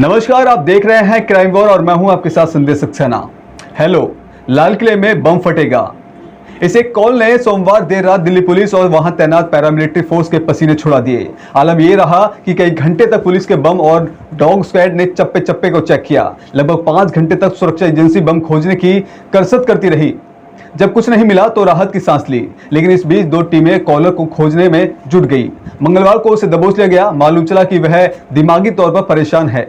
नमस्कार, आप देख रहे हैं क्राइम वॉर और मैं हूं आपके साथ संदेश सक्सेना। हेलो, लाल किले में बम फटेगा, इस एक कॉल ने सोमवार देर रात दिल्ली पुलिस और वहां तैनात पैरामिलिट्री फोर्स के पसीने छुड़ा दिए। आलम यह रहा कि कई घंटे तक पुलिस के बम और डॉग स्क्वाड ने चप्पे चप्पे को चेक किया। लगभग 5 घंटे तक सुरक्षा एजेंसी बम खोजने की कसरत करती रही। जब कुछ नहीं मिला तो राहत की सांस ली, लेकिन इस बीच 2 टीमें कॉलर को खोजने में जुट गई। मंगलवार को उसे दबोच लिया गया। मालूम चला कि वह दिमागी तौर पर परेशान है।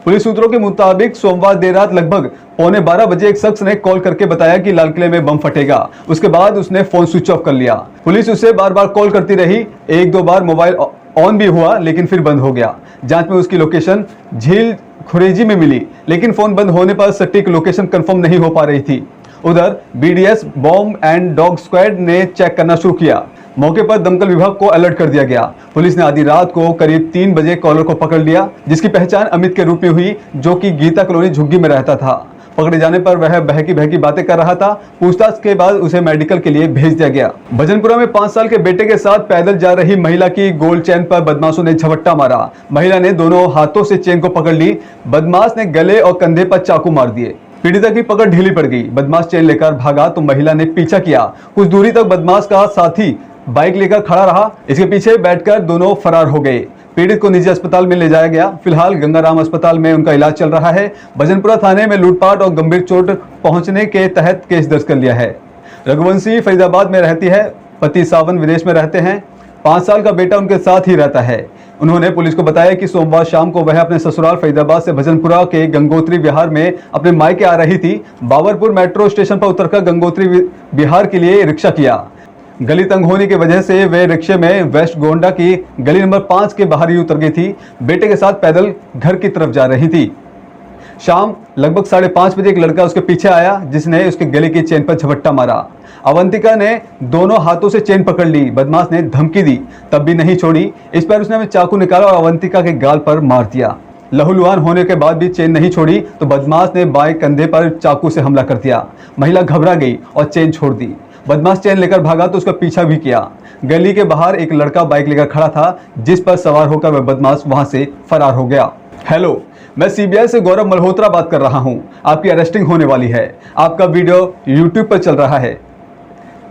पुलिस सूत्रों के मुताबिक सोमवार देर रात लगभग 11:15 बजे एक शख्स ने कॉल करके बताया कि लाल किले में बम फटेगा। उसके बाद उसने फोन स्विच ऑफ कर लिया। पुलिस उसे बार बार कॉल करती रही। 1-2 बार मोबाइल ऑन भी हुआ, लेकिन फिर बंद हो गया। जांच में उसकी लोकेशन झील खुरेजी में मिली, लेकिन फोन बंद होने पर सटीक लोकेशन कंफर्म नहीं हो पा रही थी। उधर BDS bomb and dog squad ने चेक करना शुरू किया। मौके पर दमकल विभाग को अलर्ट कर दिया गया। पुलिस ने आधी रात को करीब 3 बजे कॉलर को पकड़ लिया, जिसकी पहचान अमित के रूप में हुई, जो कि गीता कॉलोनी झुग्गी में रहता था। पकड़े जाने पर वह बहकी बहकी बातें कर रहा था। पूछताछ के बाद उसे मेडिकल के लिए भेज दिया गया। भजनपुरा में 5 साल के बेटे के साथ पैदल जा रही महिला की गोल्ड चेन पर बदमाशों ने झपट्टा मारा। महिला ने दोनों हाथों से चेन को पकड़ ली। बदमाश ने गले और कंधे पर चाकू मार दिए। पीड़िता की पकड़ ढीली पड़ गई। बदमाश चेन लेकर भागा तो महिला ने पीछा किया। कुछ दूरी तक बदमाश का साथी बाइक लेकर खड़ा रहा। इसके पीछे बैठकर दोनों फरार हो गए। पीड़ित को निजी अस्पताल में ले जाया गया। फिलहाल गंगाराम अस्पताल में उनका इलाज चल रहा है। भजनपुरा थाने में लूटपाट और गंभीर चोट पहुंचने के तहत केस दर्ज कर लिया है। रघुवंशी फरीदाबाद में रहती है। पति सावन विदेश में रहते हैं। 5 साल का बेटा उनके साथ ही रहता है। उन्होंने पुलिस को बताया कि सोमवार शाम को वह अपने ससुराल फरीदाबाद से भजनपुरा के गंगोत्री विहार में अपने मायके आ रही थी। बाबरपुर मेट्रो स्टेशन पर उतरकर गंगोत्री विहार के लिए रिक्शा किया। गली तंग होने की वजह से वे रिक्शे में वेस्ट गोंडा की गली नंबर 5 के बाहर ही उतर गई थी। बेटे के साथ पैदल घर की तरफ जा रही थी। शाम लगभग 5:30 बजे एक लड़का उसके पीछे आया, जिसने उसके गले की चेन पर झपट्टा मारा। अवंतिका ने दोनों हाथों से चेन पकड़ ली। बदमाश ने धमकी दी, तब भी नहीं छोड़ी। इस पर उसने चाकू निकाला और अवंतिका के गाल पर मार दिया। लहूलुहान होने के बाद भी चेन नहीं छोड़ी तो बदमाश ने बाएं कंधे पर चाकू से हमला कर दिया। महिला घबरा गई और चेन छोड़ दी। बदमाश चेन लेकर भागा तो उसका पीछा भी किया। गली के बाहर एक लड़का बाइक लेकर खड़ा था, जिस पर सवार होकर वह बदमाश वहां से फरार हो गया। हेलो, मैं सीबीआई से गौरव मल्होत्रा बात कर रहा हूं। आपकी अरेस्टिंग होने वाली है। आपका वीडियो यूट्यूब पर चल रहा है।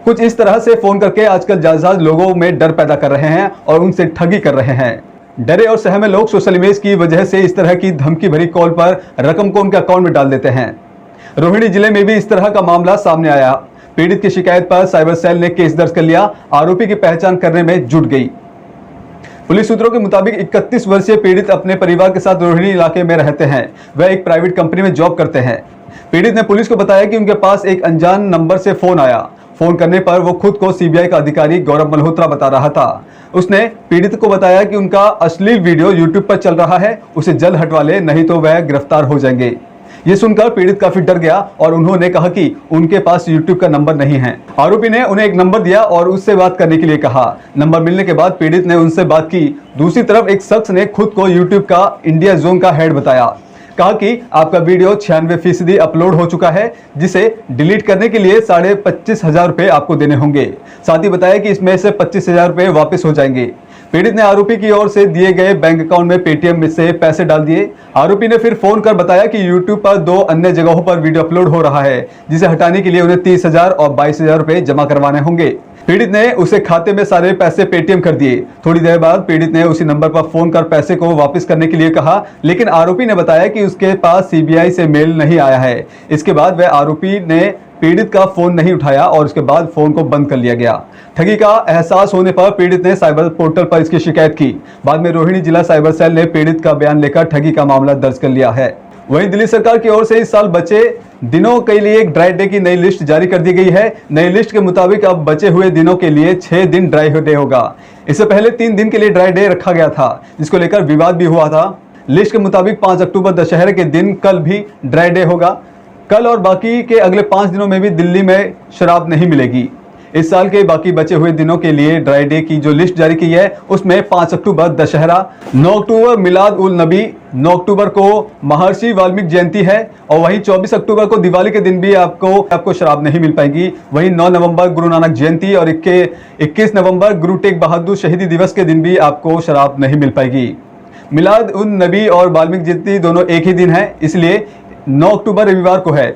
कुछ इस तरह से फोन करके आजकल जालसाज लोगों में डर पैदा कर रहे हैं और उनसे ठगी कर रहे हैं। डरे और सहमे लोग सोशल इमेज की वजह से इस तरह की धमकी भरी कॉल पर रकम को उनके अकाउंट में डाल देते हैं। रोहिणी जिले में भी इस तरह का मामला सामने आया। पीड़ित की शिकायत पर साइबर सेल ने केस दर्ज कर लिया। आरोपी की पहचान करने में जुट गई। पुलिस सूत्रों के मुताबिक 31 वर्षीय पीड़ित अपने परिवार के साथ रोहिणी इलाके में रहते हैं। वह एक प्राइवेट कंपनी में जॉब करते हैं। पीड़ित ने पुलिस को बताया कि उनके पास एक अनजान नंबर से फोन आया। फोन करने पर वो खुद को सीबीआई का अधिकारी गौरव मल्होत्रा बता रहा था। उसने पीड़ित को बताया कि उनका अश्लील वीडियो यूट्यूब पर चल रहा है, उसे जल्द हटवा ले, नहीं तो वह गिरफ्तार हो जाएंगे। ये सुनकर पीड़ित काफी डर गया और उन्होंने कहा कि उनके पास यूट्यूब का नंबर नहीं है। आरोपी ने उन्हें एक नंबर दिया और उससे बात करने के लिए कहा। नंबर मिलने के बाद पीड़ित ने उनसे बात की। दूसरी तरफ एक शख्स ने खुद को यूट्यूब का इंडिया जोन का हेड बताया। कहा कि आपका वीडियो 96% अपलोड हो चुका है, जिसे डिलीट करने के लिए 25,500 रुपए आपको देने होंगे। साथ ही बताया कि इसमें से 25,000 रुपए वापस हो जाएंगे। पीड़ित ने आरोपी की ओर से दिए गए बैंक अकाउंट में पेटीएम से पैसे डाल दिए। आरोपी ने फिर फोन कर बताया कि यूट्यूब पर 2 अन्य जगहों पर वीडियो अपलोड हो रहा है, जिसे हटाने के लिए उन्हें 30,000 और 22,000 रुपए जमा करवाने होंगे। पीड़ित ने उसे खाते में सारे पैसे पेटीएम कर दिए। थोड़ी देर बाद पीड़ित ने उसी नंबर पर फोन कर पैसे को वापस करने के लिए कहा, लेकिन आरोपी ने बताया कि उसके पास सीबीआई से मेल नहीं आया है। इसके बाद वह आरोपी ने पीड़ित का फोन नहीं उठाया और उसके बाद फोन को बंद कर लिया गया। ठगी का एहसास होने पर पीड़ित ने साइबर पोर्टल पर इसकी शिकायत की। बाद में रोहिणी जिला साइबर सेल ने पीड़ित का बयान लेकर ठगी का मामला दर्ज कर लिया है। वहीं दिल्ली सरकार की ओर से इस साल बचे दिनों के लिए एक ड्राई डे की नई लिस्ट जारी कर दी गई है। नई लिस्ट के मुताबिक अब बचे हुए दिनों के लिए 6 दिन ड्राई डे होगा। इससे पहले 3 दिन के लिए ड्राई डे रखा गया था, जिसको लेकर विवाद भी हुआ था। लिस्ट के मुताबिक 5 अक्टूबर दशहरे के दिन कल भी ड्राई डे होगा। कल और बाकी के अगले 5 दिनों में भी दिल्ली में शराब नहीं मिलेगी। इस साल के बाकी बचे हुए दिनों के लिए ड्राई डे की जो लिस्ट जारी की है, उसमें 5 अक्टूबर दशहरा, 9 अक्टूबर मिलाद उल नबी, 9 अक्टूबर को महर्षि वाल्मीकि जयंती है और वहीं 24 अक्टूबर को दिवाली के दिन भी आपको शराब नहीं मिल पाएगी। वहीं 9 नवंबर गुरु नानक जयंती और 21 नवंबर गुरु तेग बहादुर शहीदी दिवस के दिन भी आपको शराब नहीं मिल पाएगी। मिलाद उन नबी और वाल्मीकि जयंती दोनों एक ही दिन है, इसलिए 9 अक्टूबर रविवार को है।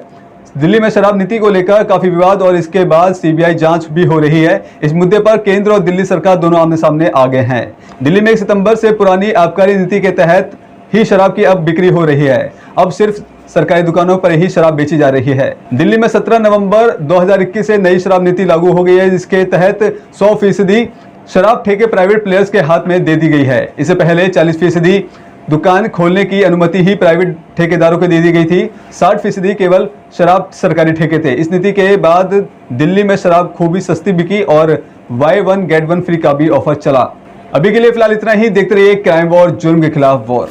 दिल्ली में शराब नीति को लेकर काफी विवाद और इसके बाद सीबीआई जांच भी हो रही है। इस मुद्दे पर केंद्र और दिल्ली सरकार दोनों आमने सामने आ गए हैं। दिल्ली में 1 सितंबर से पुरानी आबकारी नीति के तहत ही शराब की अब बिक्री हो रही है। अब सिर्फ सरकारी दुकानों पर ही शराब बेची जा रही है। दिल्ली में 17 नवंबर 2021 से नई शराब नीति लागू हो गई है, जिसके तहत 100% शराब ठेके प्राइवेट प्लेयर्स के हाथ में दे दी गई है। इससे पहले 40% दुकान खोलने की अनुमति ही प्राइवेट ठेकेदारों को दे दी गई थी। 60% केवल शराब सरकारी ठेके थे। इस नीति के बाद दिल्ली में शराब खूब ही सस्ती बिकी और बाय 1 गेट 1 फ्री का भी ऑफर चला। अभी के लिए फिलहाल इतना ही। देखते रहिए क्राइम वॉर, जुर्म के खिलाफ वॉर।